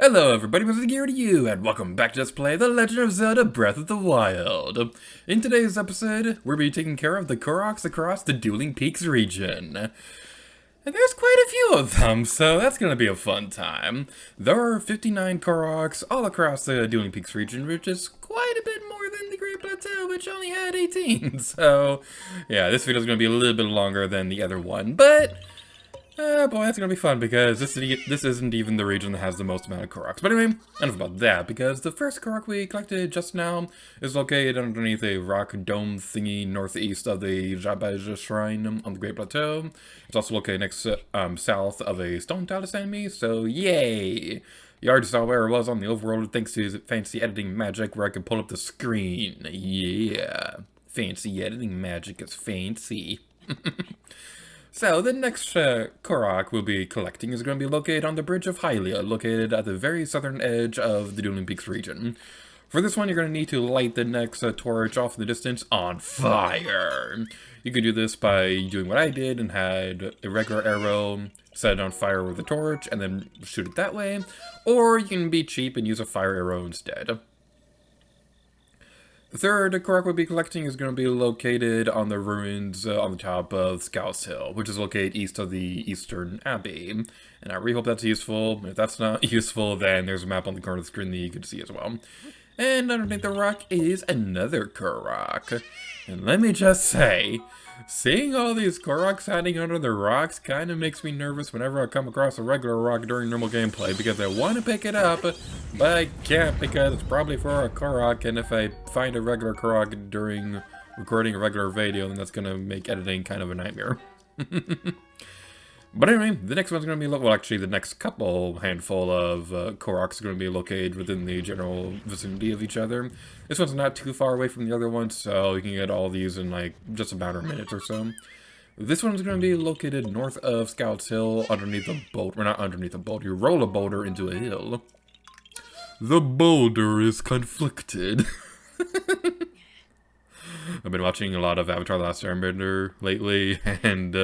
Hello everybody, Mr. Gear to you, and welcome back to Let's Play The Legend of Zelda Breath of the Wild. In today's episode, we'll be taking care of the Koroks across the Dueling Peaks region. And there's quite a few of them, so that's going to be a fun time. There are 59 Koroks all across the Dueling Peaks region, which is quite a bit more than the Great Plateau, which only had 18. So, yeah, this video is going to be a little bit longer than the other one, but boy, that's gonna be fun, because this isn't even the region that has the most amount of Koroks. But anyway, enough about that, because the first Korok we collected just now is located underneath a rock dome thingy northeast of the Jabaja Shrine on the Great Plateau. It's also located next south of a stone talus enemy, so yay! You already saw where it was on the overworld thanks to fancy editing magic where I can pull up the screen. Yeah, fancy editing magic is fancy. So, the next Korok we'll be collecting is going to be located on the Bridge of Hylia, located at the very southern edge of the Dueling Peaks region. For this one, you're going to need to light the next torch off in the distance on fire. You can do this by doing what I did and had a regular arrow, set it on fire with a torch, and then shoot it that way. Or you can be cheap and use a fire arrow instead. The third Korok we'll be collecting is going to be located on the ruins on the top of Scout's Hill, which is located east of the Eastern Abbey. And I really hope that's useful. If that's not useful, then there's a map on the corner of the screen that you can see as well. And underneath the rock is another Korok. And let me just say, seeing all these Koroks hiding under the rocks kind of makes me nervous whenever I come across a regular rock during normal gameplay, because I want to pick it up, but I can't because it's probably for a Korok, and if I find a regular Korok during recording a regular video, then that's going to make editing kind of a nightmare. But anyway, the next one's going to be, well, actually, the next handful of Koroks are going to be located within the general vicinity of each other. This one's not too far away from the other one, so you can get all these in, like, just about a minute or so. This one's going to be located north of Scout's Hill, underneath a boulder. Or not underneath a boulder, you roll a boulder into a hill. The boulder is conflicted. I've been watching a lot of Avatar: The Last Airbender lately, and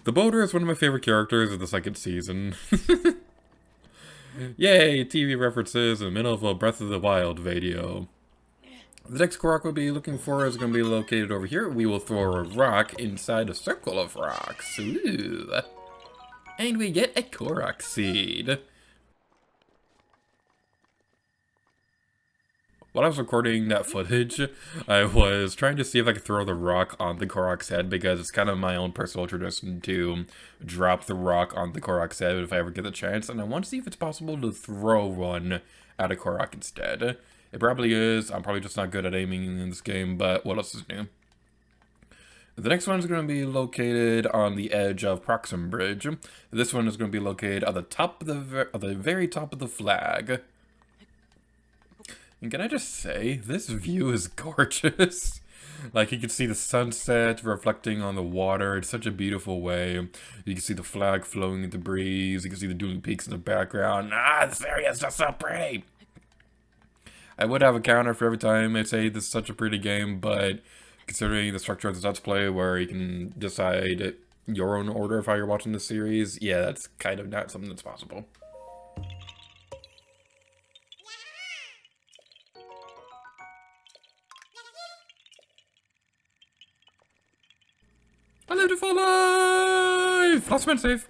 the boulder is one of my favorite characters of the second season. Yay, TV references in the middle of a Breath of the Wild video. The next Korok we'll be looking for is going to be located over here. We will throw a rock inside a circle of rocks. Ooh. And we get a Korok seed. While I was recording that footage, I was trying to see if I could throw the rock on the Korok's head, because it's kind of my own personal tradition to drop the rock on the Korok's head if I ever get the chance, and I want to see if it's possible to throw one at a Korok instead. It probably is. I'm probably just not good at aiming in this game, but what else is new? The next one is going to be located on the edge of Proxim Bridge. This one is going to be located at the top of the very top of the flag. And can I just say, this view is gorgeous. Like, you can see the sunset reflecting on the water in such a beautiful way. You can see the flag flowing in the breeze. You can see the Dueling Peaks in the background. Ah, this area is just so pretty. I would have a counter for every time I say this is such a pretty game, but considering the structure of the Let's Play where you can decide your own order of how you're watching the series, yeah, that's kind of not something that's possible. I lived a full life! Last man safe!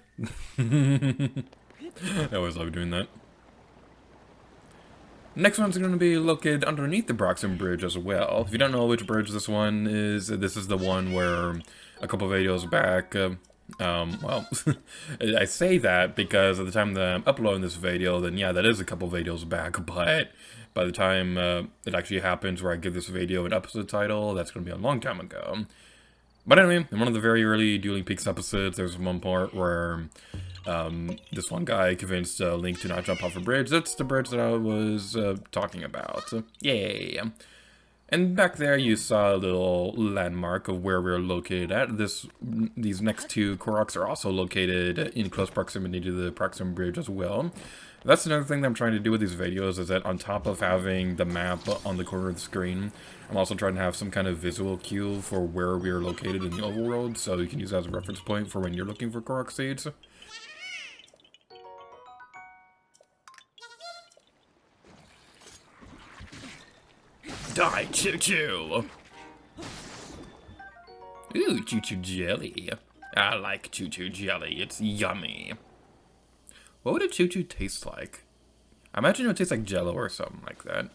I always love doing that. Next one's going to be located underneath the Proxim Bridge as well. If you don't know which bridge this one is, this is the one where a couple videos back, well, I say that because at the time that I'm uploading this video, then yeah, that is a couple videos back, but by the time it actually happens where I give this video an episode title, that's going to be a long time ago. But anyway, in one of the very early Dueling Peaks episodes, there's one part where this one guy convinced Link to not jump off a bridge. That's the bridge that I was talking about. Yay! And back there you saw a little landmark of where we're located at. These next two Koroks are also located in close proximity to the Proxim Bridge as well. That's another thing that I'm trying to do with these videos, is that on top of having the map on the corner of the screen, I'm also trying to have some kind of visual cue for where we are located in the overworld, so you can use that as a reference point for when you're looking for Korok seeds. Die, choo-choo! Ooh, choo-choo jelly. I like choo-choo jelly, it's yummy. What would a choo-choo taste like? I imagine it would taste like Jello or something like that.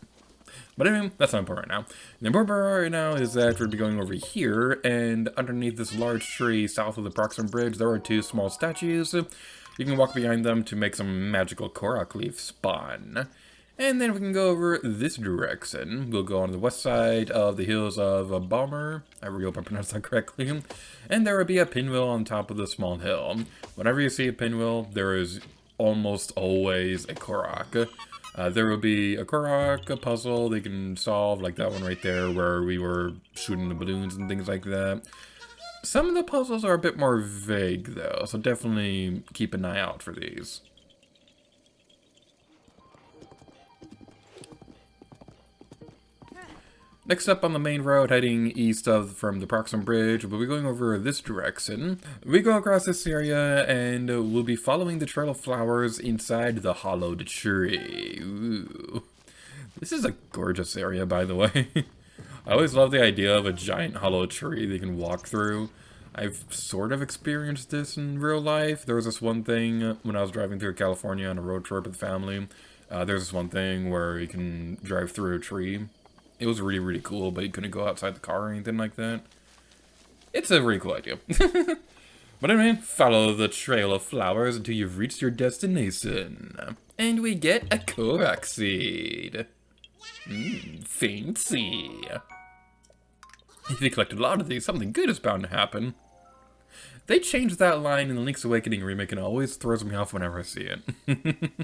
But anyway, that's not important right now. The important part right now is that we'll be going over here, and underneath this large tree south of the Proxima Bridge, there are two small statues. You can walk behind them to make some magical Korok leaf spawn. And then we can go over this direction. We'll go on the west side of the hills of Balmer. I really hope I pronounced that correctly. And there will be a pinwheel on top of the small hill. Whenever you see a pinwheel, there is almost always a Korok. There will be a Korok, a puzzle they can solve, like that one right there where we were shooting the balloons and things like that. Some of the puzzles are a bit more vague though, so definitely keep an eye out for these. Next up on the main road, heading east from the Proxima Bridge, we'll be going over this direction. We go across this area, and we'll be following the trail of flowers inside the hollowed tree. Ooh. This is a gorgeous area, by the way. I always love the idea of a giant hollow tree that you can walk through. I've sort of experienced this in real life. There was this one thing when I was driving through California on a road trip with family. There's this one thing where you can drive through a tree. It was really, really cool, but you couldn't go outside the car or anything like that. It's a really cool idea. But anyway, follow the trail of flowers until you've reached your destination. And we get a Koroks seed. Fancy. If you collect a lot of these, something good is bound to happen. They changed that line in the Link's Awakening remake and it always throws me off whenever I see it.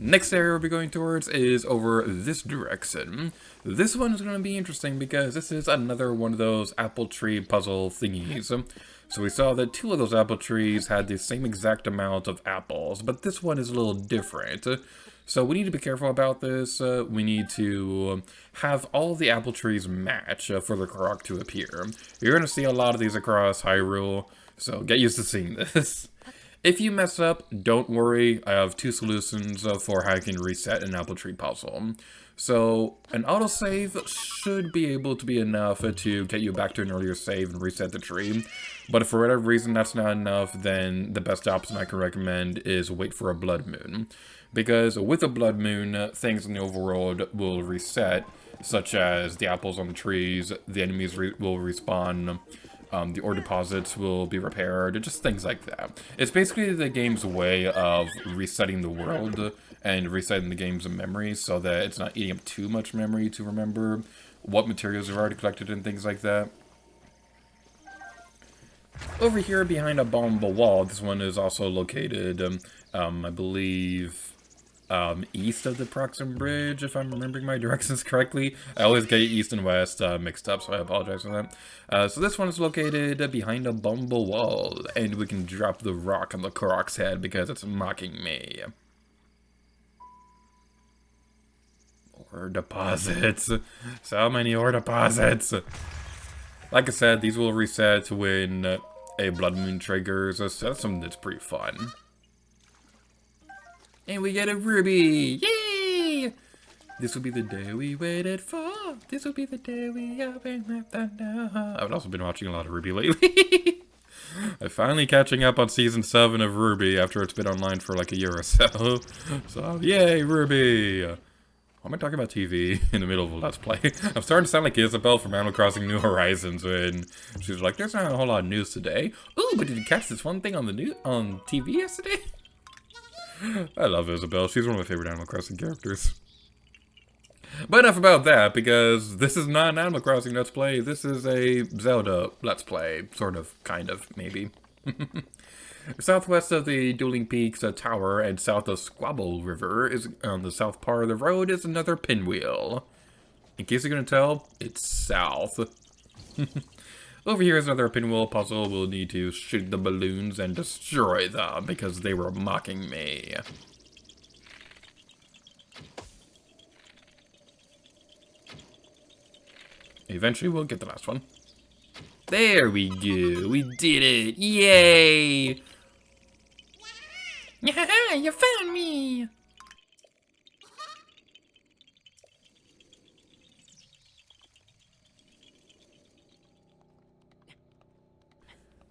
Next area we'll be going towards is over this direction. This one is going to be interesting because this is another one of those apple tree puzzle thingies. So we saw that two of those apple trees had the same exact amount of apples, but this one is a little different. So we need to be careful about this. We need to have all the apple trees match for the Korok to appear. You're going to see a lot of these across Hyrule, so get used to seeing this. If you mess up, don't worry, I have two solutions for how you can reset an apple tree puzzle. So, an autosave should be able to be enough to get you back to an earlier save and reset the tree. But if for whatever reason that's not enough, then the best option I can recommend is wait for a blood moon. Because with a blood moon, things in the overworld will reset, such as the apples on the trees, the enemies will respawn, the ore deposits will be repaired, just things like that. It's basically the game's way of resetting the world and resetting the game's memory so that it's not eating up too much memory to remember what materials are already collected and things like that. Over here behind a bombable wall, this one is also located, I believe, east of the Proxima Bridge, if I'm remembering my directions correctly. I always get east and west mixed up, so I apologize for that. So this one is located behind a bombable wall, and we can drop the rock on the Korok's head because it's mocking me. Ore deposits. So many ore deposits. Like I said, these will reset when a blood moon triggers, so that's something that's pretty fun. And we get a ruby! Yay! This will be the day we waited for. This will be the day we open up the door. I've also been watching a lot of RWBY lately. I'm finally catching up on Season 7 of RWBY after it's been online for like a year or so. So, yay, RWBY! Why am I talking about TV in the middle of a Let's Play? I'm starting to sound like Isabelle from Animal Crossing New Horizons when she's like, there's not a whole lot of news today. Ooh, but did you catch this one thing on the on TV yesterday? I love Isabelle. She's one of my favorite Animal Crossing characters. But enough about that, because this is not an Animal Crossing Let's Play. This is a Zelda Let's Play. Sort of, kind of, maybe. Southwest of the Dueling Peaks tower and south of Squabble River is on the south part of the road is another pinwheel. In case you're going to tell, it's south. Over here is another pinwheel puzzle. We'll need to shoot the balloons and destroy them because they were mocking me. Eventually we'll get the last one. There we go. We did it. Yay! Yeah, you found me!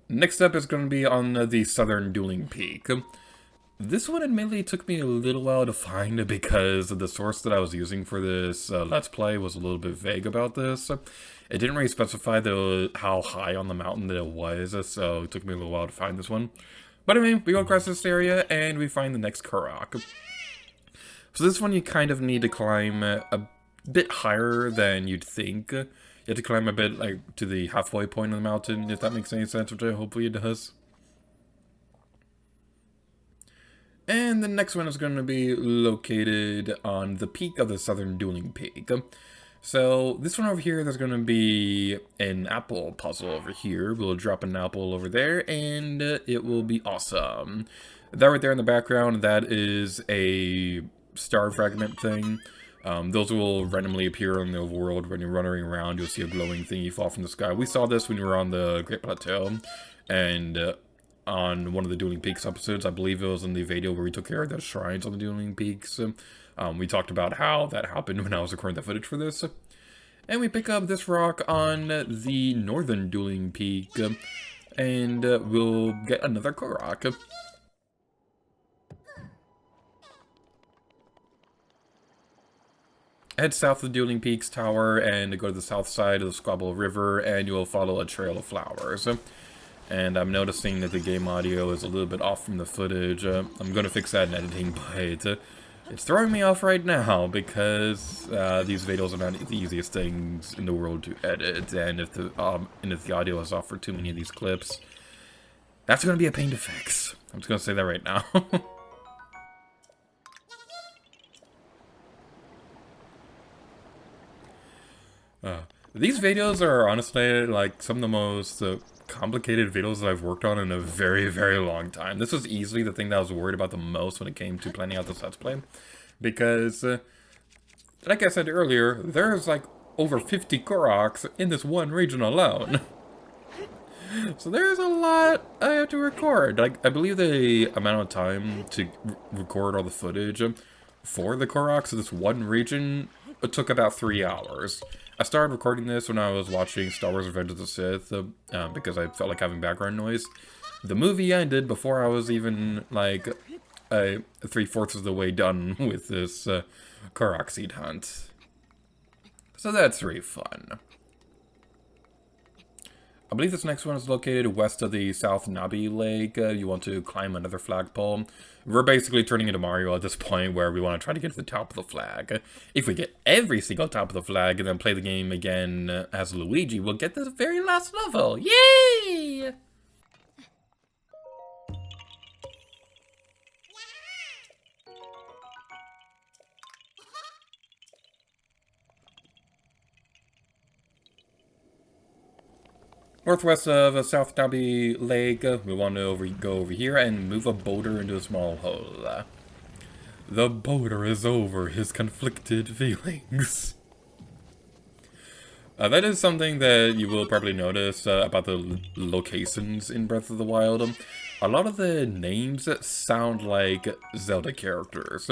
Next up is going to be on the southern Dueling Peak. This one admittedly took me a little while to find because the source that I was using for this Let's Play was a little bit vague about this. It didn't really specify how high on the mountain that it was, so it took me a little while to find this one. But anyway, we go across this area and we find the next Korok. So this one you kind of need to climb a bit higher than you'd think. You have to climb a bit like to the halfway point of the mountain, if that makes any sense, which hopefully it does. And the next one is going to be located on the peak of the southern Dueling Peak. So this one over here, there's going to be an apple puzzle over here. We'll drop an apple over there, and it will be awesome. That right there in the background, that is a star fragment thing. Those will randomly appear in the overworld when you're running around. You'll see a glowing thingy fall from the sky. We saw this when we were on the Great Plateau, and on one of the Dueling Peaks episodes, I believe it was in the video where we took care of the shrines on the Dueling Peaks. We talked about how that happened when I was recording the footage for this. And we pick up this rock on the northern Dueling Peak, and we'll get another Korok. Head south of the Dueling Peaks Tower and go to the south side of the Squabble River, and you'll follow a trail of flowers. And I'm noticing that the game audio is a little bit off from the footage. I'm going to fix that in editing, but it's throwing me off right now because these videos are not the easiest things in the world to edit, and if the audio is off for too many of these clips, that's going to be a pain to fix. I'm just going to say that right now. These videos are honestly like some of the most complicated videos that I've worked on in a very, very long time. This was easily the thing that I was worried about the most when it came to planning out this Let's Play. Because, like I said earlier, there's like over 50 Koroks in this one region alone. So there's a lot I have to record. Like, I believe the amount of time to record all the footage for the Koroks in this one region took about 3 hours. I started recording this when I was watching Star Wars Revenge of the Sith, because I felt like having background noise. The movie ended before I was even, like, 3/4 of the way done with this Korok seed hunt. So that's really fun. I believe this next one is located west of the South Nabi Lake. You want to climb another flagpole. We're basically turning into Mario at this point where we want to try to get to the top of the flag. If we get every single top of the flag and then play the game again as Luigi, we'll get to the very last level. Yay! Northwest of South Nabi Lake, we want to go over here and move a boulder into a small hole. The boulder is over his conflicted feelings. That is something that you will probably notice about the locations in Breath of the Wild. A lot of the names sound like Zelda characters.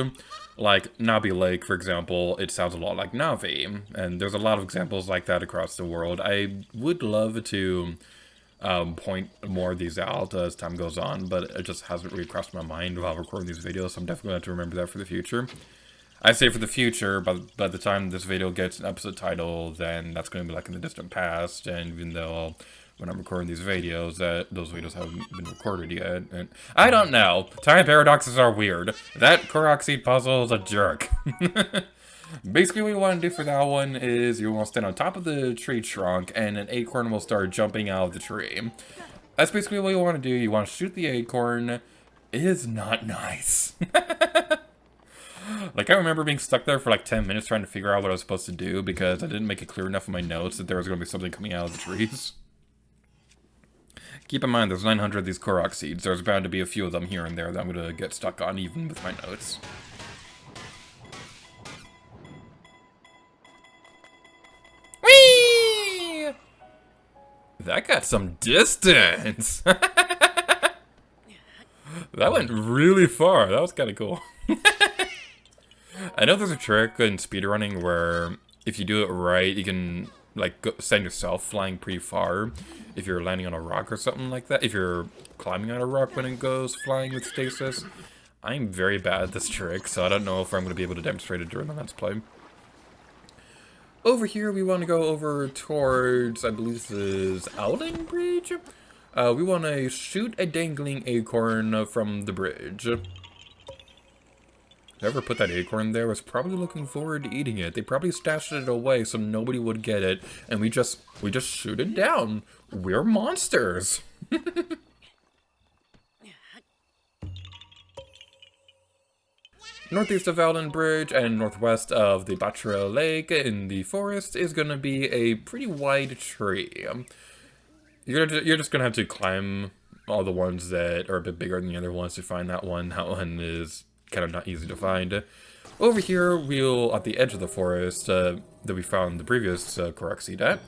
Like Nabi Lake, for example, it sounds a lot like Navi, and there's a lot of examples like that across the world. I would love to point more of these out as time goes on, but it just hasn't really crossed my mind while recording these videos, so I'm definitely going to have to remember that for the future. I say for the future, but by the time this video gets an episode title, then that's going to be like in the distant past, and even though when I'm recording these videos, those videos haven't been recorded yet. And I don't know. Time paradoxes are weird. That Korok seed puzzle is a jerk. Basically, what you want to do for that one is you want to stand on top of the tree trunk, and an acorn will start jumping out of the tree. That's basically what you want to do. You want to shoot the acorn. It is not nice. Like, I remember being stuck there for like 10 minutes trying to figure out what I was supposed to do because I didn't make it clear enough in my notes that there was going to be something coming out of the trees. Keep in mind, there's 900 of these Korok seeds. There's bound to be a few of them here and there that I'm going to get stuck on, even with my notes. Whee! That got some distance! That went really far. That was kind of cool. I know there's a trick in speedrunning where if you do it right, you can like send yourself flying pretty far if you're landing on a rock or something like that. If you're climbing on a rock when it goes flying with stasis. I'm very bad at this trick, so I don't know if I'm going to be able to demonstrate it during the Let's Play. Over here, we want to go over towards, I believe this is Dueling Bridge? We want to shoot a dangling acorn from the bridge. Whoever put that acorn there was probably looking forward to eating it. They probably stashed it away so nobody would get it, and we just shoot it down. We're monsters. Northeast of Dueling Bridge and northwest of the Batra Lake in the forest is going to be a pretty wide tree. You're just going to have to climb all the ones that are a bit bigger than the other ones to find that one. That one is kind of not easy to find. Over here, at the edge of the forest that we found the previous Koroks seed at.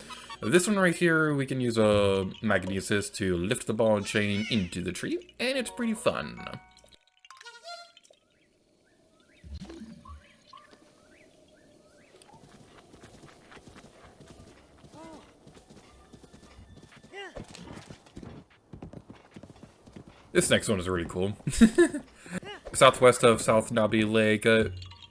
This one right here, we can use a magnesis to lift the ball and chain into the tree, and it's pretty fun. This next one is really cool. Southwest of South Nabi Lake,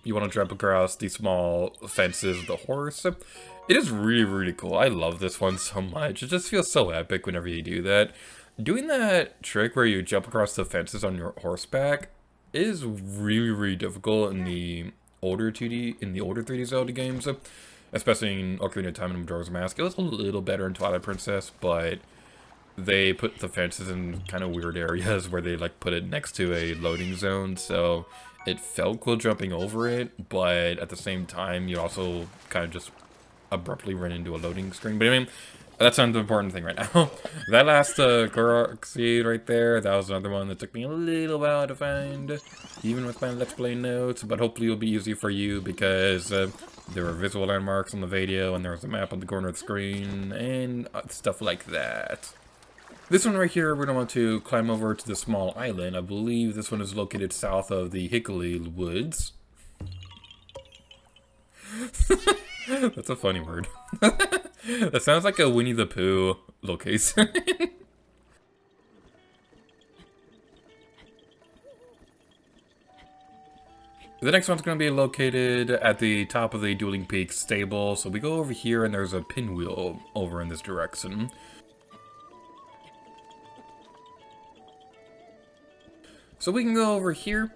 you want to jump across the small fences of the horse. It is really, really cool. I love this one so much. It just feels so epic whenever you do that. Doing that trick where you jump across the fences on your horseback is really, really difficult in the older 3D Zelda games. Especially in Ocarina of Time and Majora's Mask. It was a little better in Twilight Princess, but they put the fences in kind of weird areas where they like put it next to a loading zone, so it felt cool jumping over it, but at the same time you also kind of just abruptly run into a loading screen. But I mean, that's not the important thing right now. That last Koroks seed right there, that was another one that took me a little while to find, even with my Let's Play notes, but hopefully it'll be easy for you because there were visual landmarks on the video, and there was a map on the corner of the screen, and stuff like that. This one right here, we're going to want to climb over to the small island. I believe this one is located south of the Hickory Woods. That's a funny word. That sounds like a Winnie the Pooh location. The next one's going to be located at the top of the Dueling Peaks stable. So we go over here and there's a pinwheel over in this direction. So we can go over here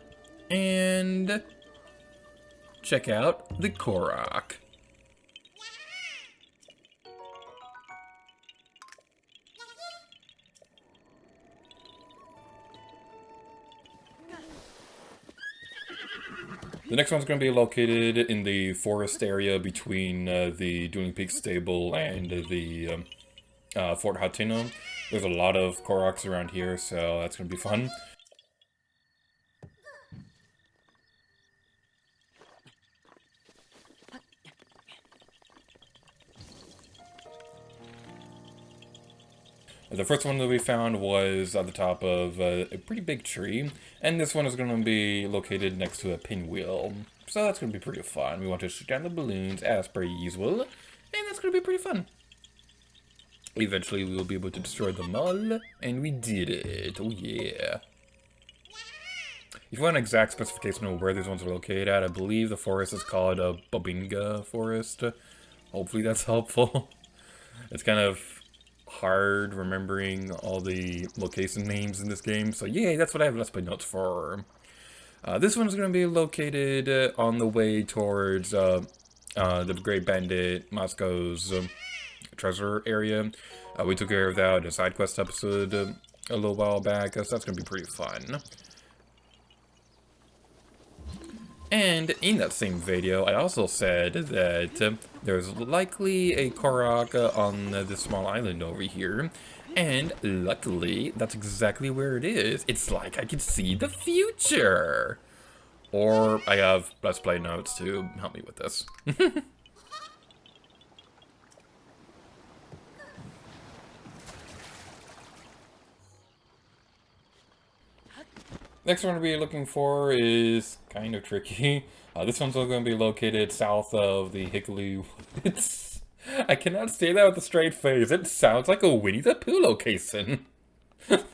and check out the Korok. The next one's going to be located in the forest area between the Dueling Peaks stable and the Fort Hateno. There's a lot of Koroks around here, so that's going to be fun. The first one that we found was at the top of a pretty big tree, and this one is going to be located next to a pinwheel. So that's going to be pretty fun. We want to shoot down the balloons as per usual, and that's going to be pretty fun. Eventually we will be able to destroy them all, and we did it. Oh yeah. If you want an exact specification of where these ones are located at, I believe the forest is called a Bobinga Forest. Hopefully that's helpful. It's kind of hard remembering all the location names in this game, so yay, that's what I have Let's Play notes for. This one's going to be located on the way towards the Great Bandit Moscow's treasure area. We took care of that in a side quest episode a little while back, so that's going to be pretty fun. And in that same video, I also said that there's likely a Korok on this small island over here. And luckily, that's exactly where it is. It's like I can see the future. Or I have Let's Play notes to help me with this. Next one we're looking for is kind of tricky. This one's going to be located south of the Hickory Woods. I cannot say that with a straight face. It sounds like a Winnie the Pooh location. This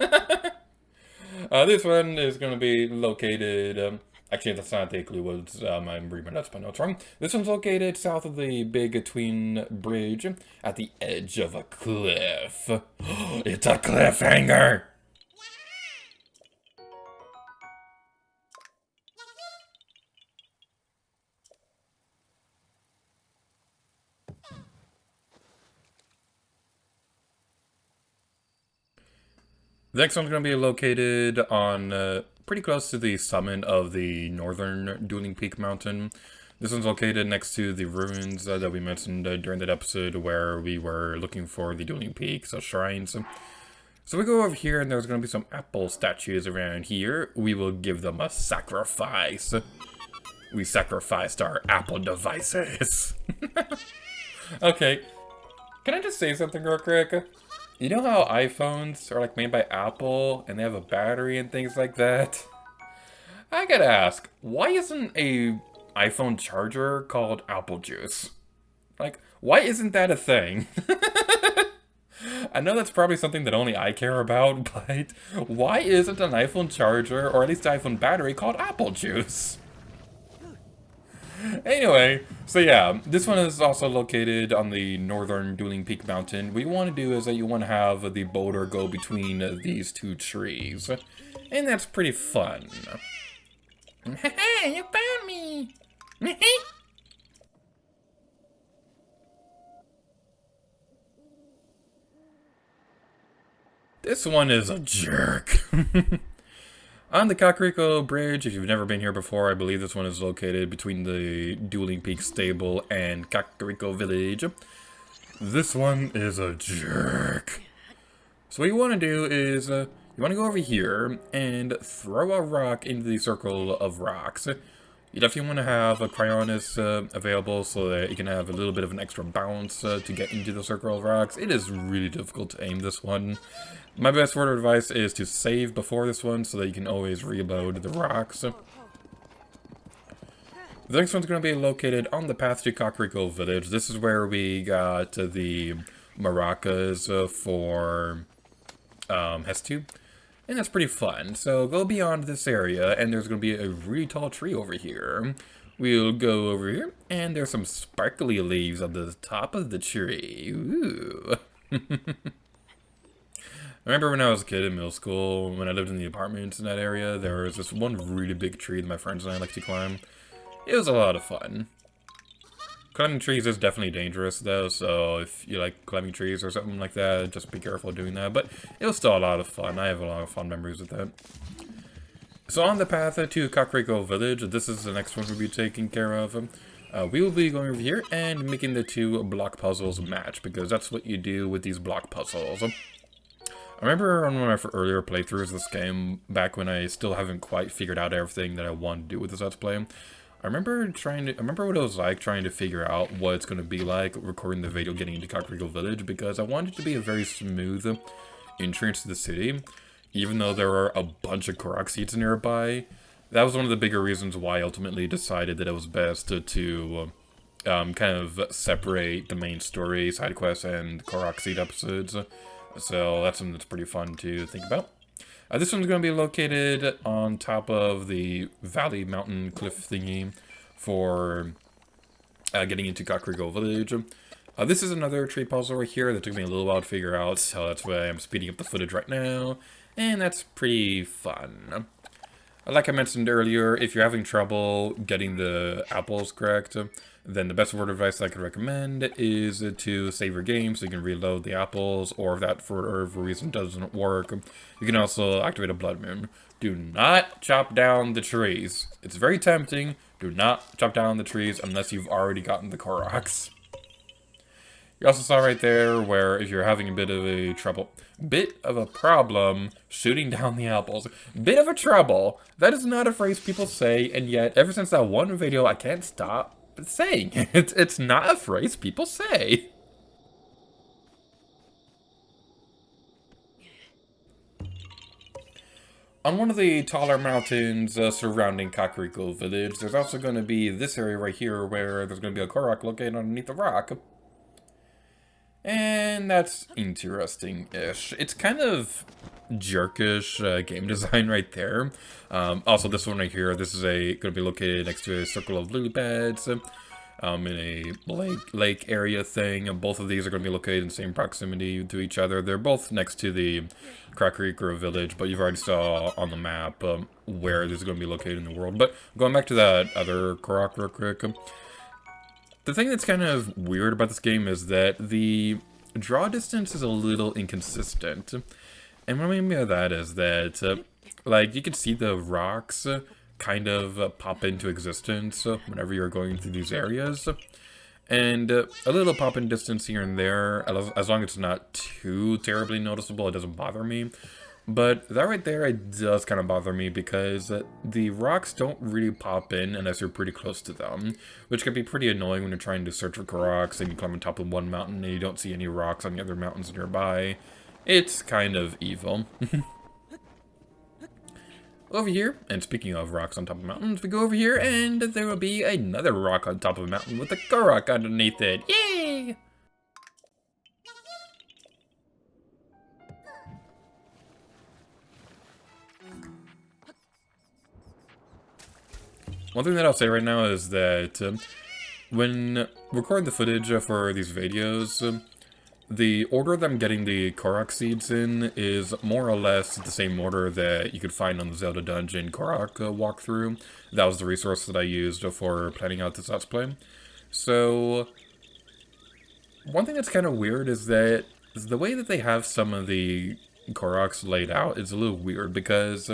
one is going to be located. Actually, that's not the clue. Was I'm reading that's my notes wrong. This one's located south of the big twin bridge at the edge of a cliff. It's a cliffhanger. The next one's going to be located on pretty close to the summit of the northern Dueling Peak mountain. This one's located next to the ruins that we mentioned during that episode where we were looking for the Dueling Peaks, shrines. So we go over here and there's going to be some apple statues around here. We will give them a sacrifice. We sacrificed our apple devices. Okay, can I just say something real quick? You know how iPhones are like made by Apple and they have a battery and things like that? I gotta ask, why isn't a iPhone charger called apple juice? Like, why isn't that a thing? I know that's probably something that only I care about, but why isn't an iPhone charger, or at least an iPhone battery, called apple juice? Anyway, so yeah, this one is also located on the northern Dueling Peak mountain. What you want to do is that you want to have the boulder go between these two trees. And that's pretty fun. Hey, you found me! This one is a jerk. On the Kakariko Bridge, if you've never been here before, I believe this one is located between the Dueling Peak Stable and Kakariko Village. This one is a jerk. So what you want to do is, you want to go over here and throw a rock into the circle of rocks. You definitely want to have a Cryonis available so that you can have a little bit of an extra bounce to get into the circle of rocks. It is really difficult to aim this one. My best word of advice is to save before this one so that you can always reload the rocks. The next one's going to be located on the path to Kakariko Village. This is where we got the maracas for Hestu. And that's pretty fun. So go beyond this area and there's going to be a really tall tree over here. We'll go over here and there's some sparkly leaves on the top of the tree. Ooh. I remember when I was a kid in middle school, when I lived in the apartments in that area, there was this one really big tree that my friends and I liked to climb. It was a lot of fun. Climbing trees is definitely dangerous though, so if you like climbing trees or something like that, just be careful doing that. But it was still a lot of fun. I have a lot of fun memories with that. So on the path to Kakariko Village, this is the next one we'll be taking care of. We will be going over here and making the two block puzzles match, because that's what you do with these block puzzles. I remember on one of my earlier playthroughs of this game, back when I still haven't quite figured out everything that I want to do with this Let's Play, I remember what it was like trying to figure out what it's going to be like recording the video getting into Kakariko Village, because I wanted it to be a very smooth entrance to the city, even though there are a bunch of Korok seats nearby. That was one of the bigger reasons why I ultimately decided that it was best to kind of separate the main story, side quests, and Korok seat episodes. So that's something that's pretty fun to think about. This one's going to be located on top of the Valley Mountain Cliff thingy for getting into Kakariko Village. This is another tree puzzle right here that took me a little while to figure out, so that's why I'm speeding up the footage right now. And that's pretty fun. Like I mentioned earlier, if you're having trouble getting the apples correct, then the best word of advice I could recommend is to save your game so you can reload the apples, or if that for whatever reason doesn't work, you can also activate a blood moon. Do not chop down the trees. It's very tempting. Do not chop down the trees unless you've already gotten the Koroks. You also saw right there where if you're having a bit of a problem shooting down the apples. Bit of a trouble. That is not a phrase people say, and yet ever since that one video I can't stop saying it. It's not a phrase people say. On one of the taller mountains surrounding Kakariko Village, there's also going to be this area right here where there's going to be a Korok located underneath the rock. And that's interesting-ish. It's kind of jerkish game design right there. Also, this one right here, this is going to be located next to a circle of lily pads in a lake area thing. And both of these are going to be located in the same proximity to each other. They're both next to the Kakariko village, but you've already saw on the map where this is going to be located in the world. But going back to that other Korok real quick, the thing that's kind of weird about this game is that the draw distance is a little inconsistent. And what I mean by that is that, like, you can see the rocks kind of pop into existence whenever you're going through these areas. And a little pop in distance here and there, as long as it's not too terribly noticeable, it doesn't bother me. But that right there, it does kind of bother me because the rocks don't really pop in unless you're pretty close to them, which can be pretty annoying when you're trying to search for Koroks and you climb on top of one mountain and you don't see any rocks on the other mountains nearby. It's kind of evil. Over here, and speaking of rocks on top of mountains, we go over here and there will be another rock on top of a mountain with a Korok underneath it. Yay! One thing that I'll say right now is that when recording the footage for these videos, the order that I'm getting the Korok seeds in is more or less the same order that you could find on the Zelda dungeon Korok walkthrough. That was the resource that I used for planning out this Let's Play. So, one thing that's kind of weird is that the way that they have some of the Koroks laid out is a little weird because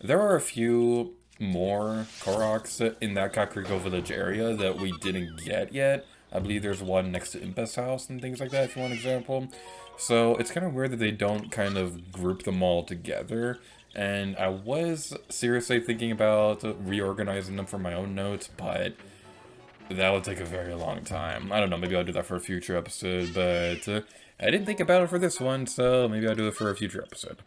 there are a few more Koroks in that Kakariko village area that we didn't get yet. I believe there's one next to Impa's house and things like that, if you want an example. So it's kind of weird that they don't kind of group them all together. And I was seriously thinking about reorganizing them for my own notes, but that would take a very long time. I don't know, maybe I'll do that for a future episode, but I didn't think about it for this one, so maybe I'll do it for a future episode.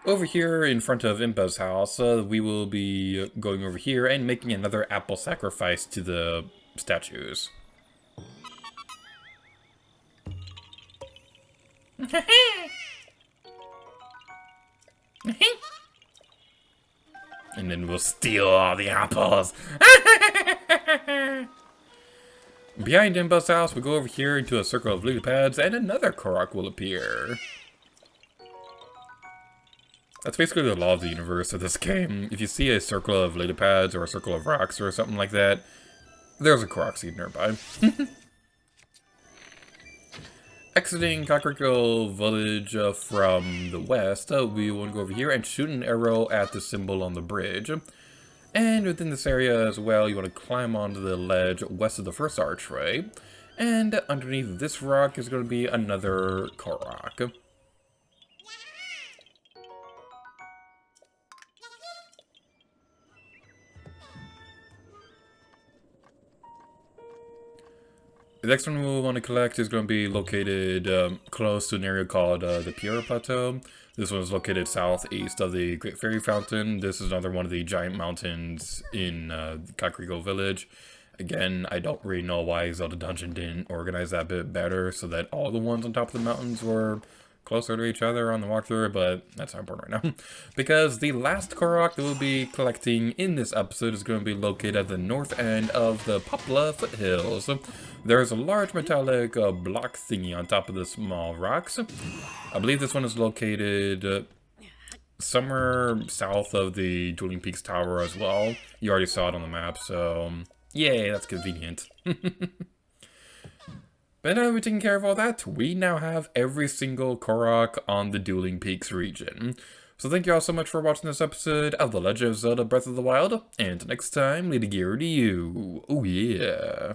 Over here in front of Impa's house, we will be going over here and making another apple sacrifice to the statues. And then we'll steal all the apples. Behind Impa's house, we go over here into a circle of lily pads and another Korok will appear. That's basically the law of the universe of this game. If you see a circle of lily pads or a circle of rocks or something like that, there's a Korok seed nearby. Exiting Kakariko village from the west, we want to go over here and shoot an arrow at the symbol on the bridge. And within this area as well, you want to climb onto the ledge west of the first archway. And underneath this rock is going to be another Korok. The next one we want to collect is going to be located close to an area called the Pierre Plateau. This one is located southeast of the Great Fairy Fountain. This is another one of the giant mountains in Kakariko Village. Again, I don't really know why Zelda Dungeon didn't organize that bit better so that all the ones on top of the mountains were closer to each other on the walkthrough, but that's not important right now. Because the last Korok that we'll be collecting in this episode is going to be located at the north end of the Popla foothills. There's a large metallic block thingy on top of the small rocks. I believe this one is located somewhere south of the Dueling Peaks tower as well. You already saw it on the map, so yay, that's convenient. But now that we've taken care of all that, we now have every single Korok on the Dueling Peaks region. So thank you all so much for watching this episode of The Legend of Zelda Breath of the Wild, and next time, leave the gear to you. Oh yeah.